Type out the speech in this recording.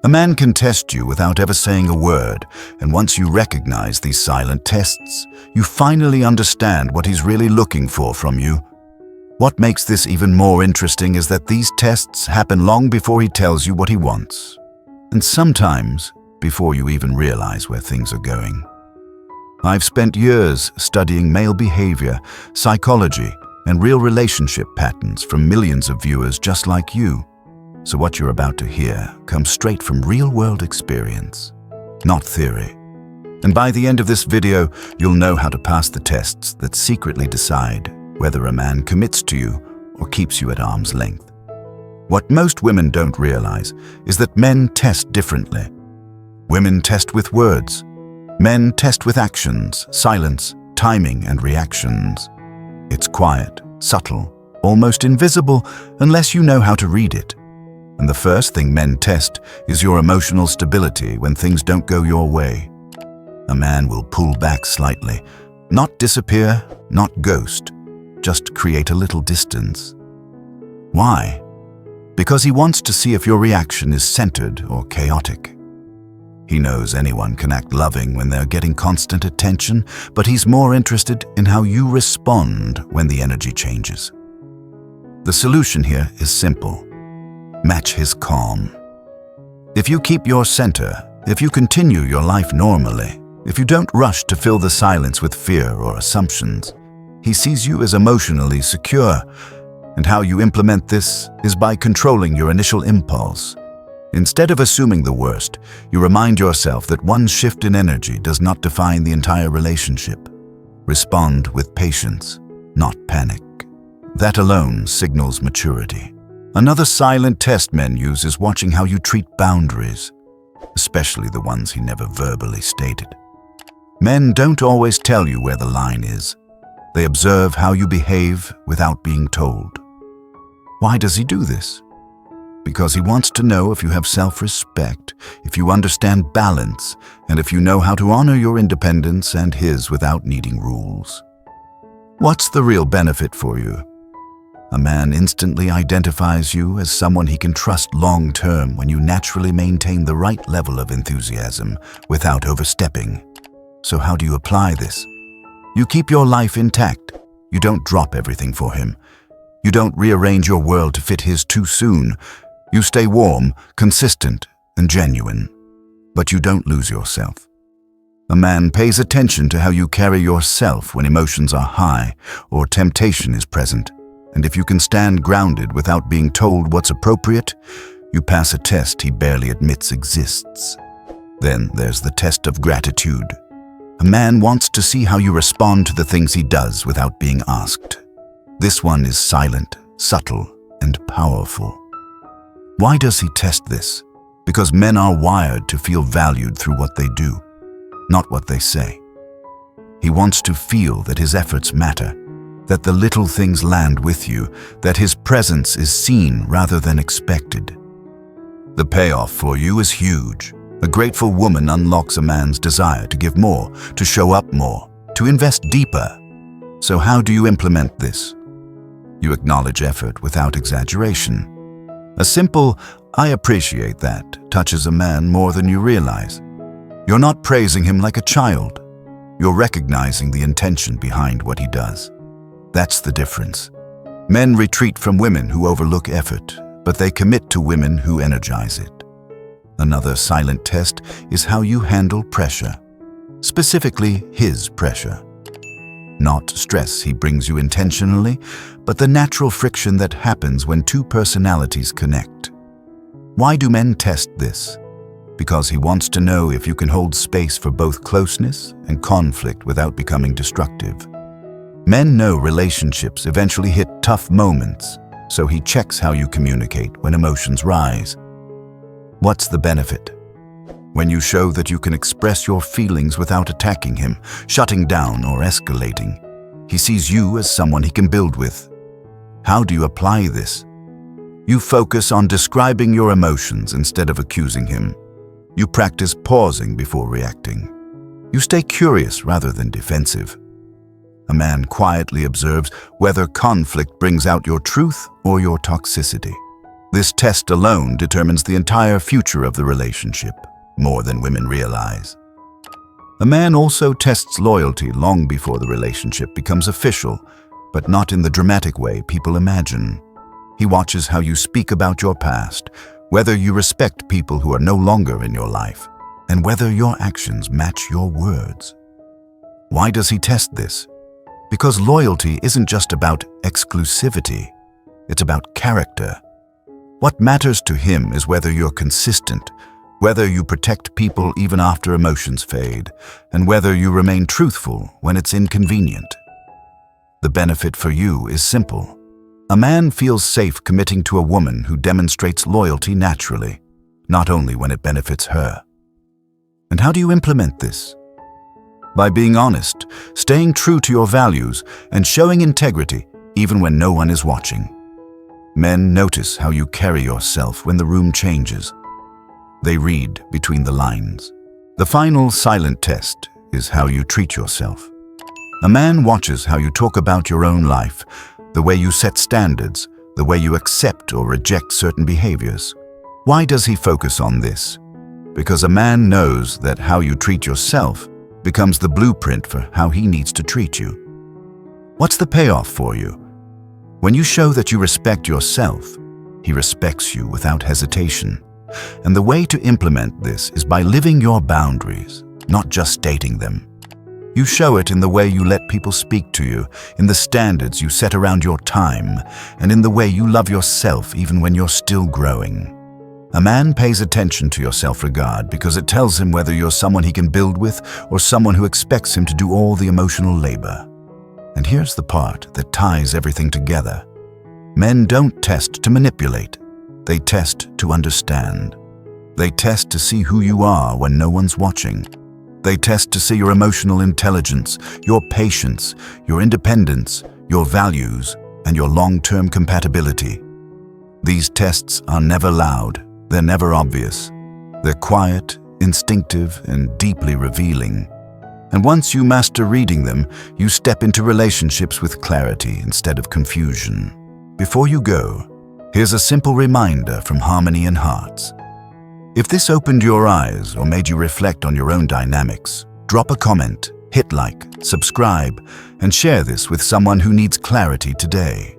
A man can test you without ever saying a word, and once you recognize these silent tests, you finally understand what he's really looking for from you. What makes this even more interesting is that these tests happen long before he tells you what he wants, and sometimes before you even realize where things are going. I've spent years studying male behavior, psychology, and real relationship patterns from millions of viewers just like you. So what you're about to hear comes straight from real-world experience, not theory. And by the end of this video, you'll know how to pass the tests that secretly decide whether a man commits to you or keeps you at arm's length. What most women don't realize is that men test differently. Women test with words. Men test with actions, silence, timing, and reactions. It's quiet, subtle, almost invisible unless you know how to read it. And the first thing men test is your emotional stability when things don't go your way. A man will pull back slightly, not disappear, not ghost, just create a little distance. Why? Because he wants to see if your reaction is centered or chaotic. He knows anyone can act loving when they're getting constant attention, but he's more interested in how you respond when the energy changes. The solution here is simple. Match his calm. If you keep your center, if you continue your life normally, if you don't rush to fill the silence with fear or assumptions, he sees you as emotionally secure. And how you implement this is by controlling your initial impulse. Instead of assuming the worst, you remind yourself that one shift in energy does not define the entire relationship. Respond with patience, not panic. That alone signals maturity. Another silent test men use is watching how you treat boundaries, especially the ones he never verbally stated. Men don't always tell you where the line is. They observe how you behave without being told. Why does he do this? Because he wants to know if you have self-respect, if you understand balance, and if you know how to honor your independence and his without needing rules. What's the real benefit for you? A man instantly identifies you as someone he can trust long-term when you naturally maintain the right level of enthusiasm without overstepping. So how do you apply this? You keep your life intact. You don't drop everything for him. You don't rearrange your world to fit his too soon. You stay warm, consistent, and genuine. But you don't lose yourself. A man pays attention to how you carry yourself when emotions are high or temptation is present. And if you can stand grounded without being told what's appropriate, you pass a test he barely admits exists. Then there's the test of gratitude. A man wants to see how you respond to the things he does without being asked. This one is silent, subtle, and powerful. Why does he test this? Because men are wired to feel valued through what they do, not what they say. He wants to feel that his efforts matter, that the little things land with you, that his presence is seen rather than expected. The payoff for you is huge. A grateful woman unlocks a man's desire to give more, to show up more, to invest deeper. So how do you implement this? You acknowledge effort without exaggeration. A simple, "I appreciate that," touches a man more than you realize. You're not praising him like a child. You're recognizing the intention behind what he does. That's the difference. Men retreat from women who overlook effort, but they commit to women who energize it. Another silent test is how you handle pressure, specifically his pressure. Not stress he brings you intentionally, but the natural friction that happens when two personalities connect. Why do men test this? Because he wants to know if you can hold space for both closeness and conflict without becoming destructive. Men know relationships eventually hit tough moments, so he checks how you communicate when emotions rise. What's the benefit? When you show that you can express your feelings without attacking him, shutting down, or escalating, he sees you as someone he can build with. How do you apply this? You focus on describing your emotions instead of accusing him. You practice pausing before reacting. You stay curious rather than defensive. A man quietly observes whether conflict brings out your truth or your toxicity. This test alone determines the entire future of the relationship, more than women realize. A man also tests loyalty long before the relationship becomes official, but not in the dramatic way people imagine. He watches how you speak about your past, whether you respect people who are no longer in your life, and whether your actions match your words. Why does he test this? Because loyalty isn't just about exclusivity, it's about character. What matters to him is whether you're consistent, whether you protect people even after emotions fade, and whether you remain truthful when it's inconvenient. The benefit for you is simple. A man feels safe committing to a woman who demonstrates loyalty naturally, not only when it benefits her. And how do you implement this? By being honest, staying true to your values, and showing integrity even when no one is watching. Men notice how you carry yourself when the room changes. They read between the lines. The final silent test is how you treat yourself. A man watches how you talk about your own life, the way you set standards, the way you accept or reject certain behaviors. Why does he focus on this? Because a man knows that how you treat yourself becomes the blueprint for how he needs to treat you. What's the payoff for you? When you show that you respect yourself, he respects you without hesitation. And the way to implement this is by living your boundaries, not just stating them. You show it in the way you let people speak to you, in the standards you set around your time, and in the way you love yourself even when you're still growing. A man pays attention to your self-regard because it tells him whether you're someone he can build with or someone who expects him to do all the emotional labor. And here's the part that ties everything together. Men don't test to manipulate. They test to understand. They test to see who you are when no one's watching. They test to see your emotional intelligence, your patience, your independence, your values, and your long-term compatibility. These tests are never loud. They're never obvious. They're quiet, instinctive, and deeply revealing. And once you master reading them, you step into relationships with clarity instead of confusion. Before you go, here's a simple reminder from Harmony and Hearts. If this opened your eyes or made you reflect on your own dynamics, drop a comment, hit like, subscribe, and share this with someone who needs clarity today.